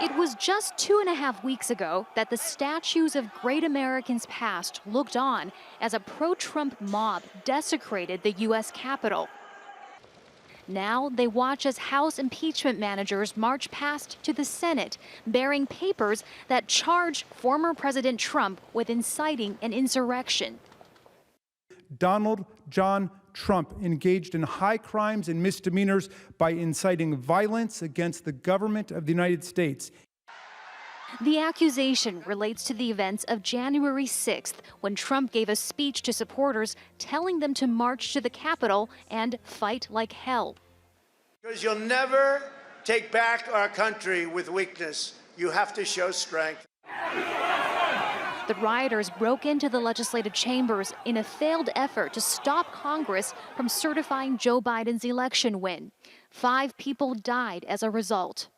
It was just 2.5 weeks ago that the statues of great Americans past looked on as a pro-Trump mob desecrated the U.S. Capitol. Now they watch as House impeachment managers march past to the Senate, bearing papers that charge former President Trump with inciting an insurrection. Donald John Trump engaged in high crimes and misdemeanors by inciting violence against the government of the United States. The accusation relates to the events of January 6th, when Trump gave a speech to supporters telling them to march to the Capitol and fight like hell. Because you'll never take back our country with weakness. You have to show strength. The rioters broke into the legislative chambers in a failed effort to stop Congress from certifying Joe Biden's election win. 5 people died as a result.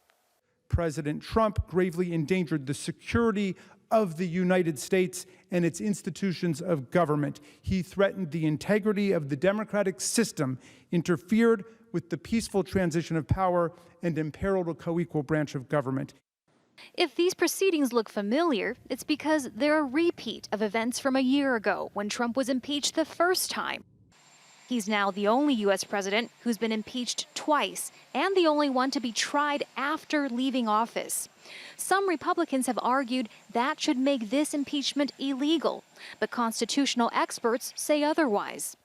President Trump gravely endangered the security of the United States and its institutions of government. He threatened the integrity of the democratic system, interfered with the peaceful transition of power, and imperiled a co-equal branch of government. If these proceedings look familiar, it's because they're a repeat of events from a year ago when Trump was impeached the first time. He's now the only U.S. president who's been impeached twice, and the only one to be tried after leaving office. Some Republicans have argued that should make this impeachment illegal, but constitutional experts say otherwise.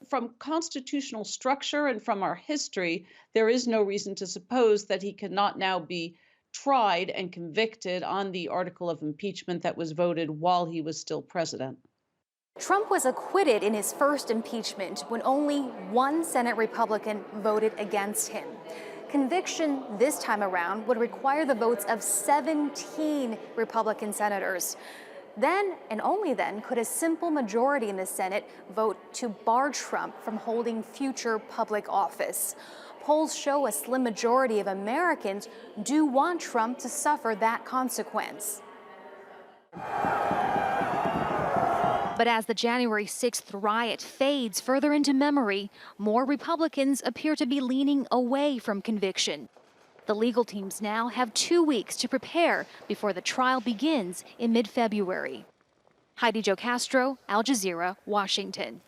From constitutional structure and from our history, there is no reason to suppose that he cannot now be tried and convicted on the article of impeachment that was voted while he was still president. Trump was acquitted in his first impeachment when only one Senate Republican voted against him. Conviction this time around would require the votes of 17 Republican senators. Then, and only then, could a simple majority in the Senate vote to bar Trump from holding future public office. Polls show a slim majority of Americans do want Trump to suffer that consequence. But as the January 6th riot fades further into memory, more Republicans appear to be leaning away from conviction. The legal teams now have 2 weeks to prepare before the trial begins in mid-February. Heidi, Zhou-Castro, Al Jazeera, Washington.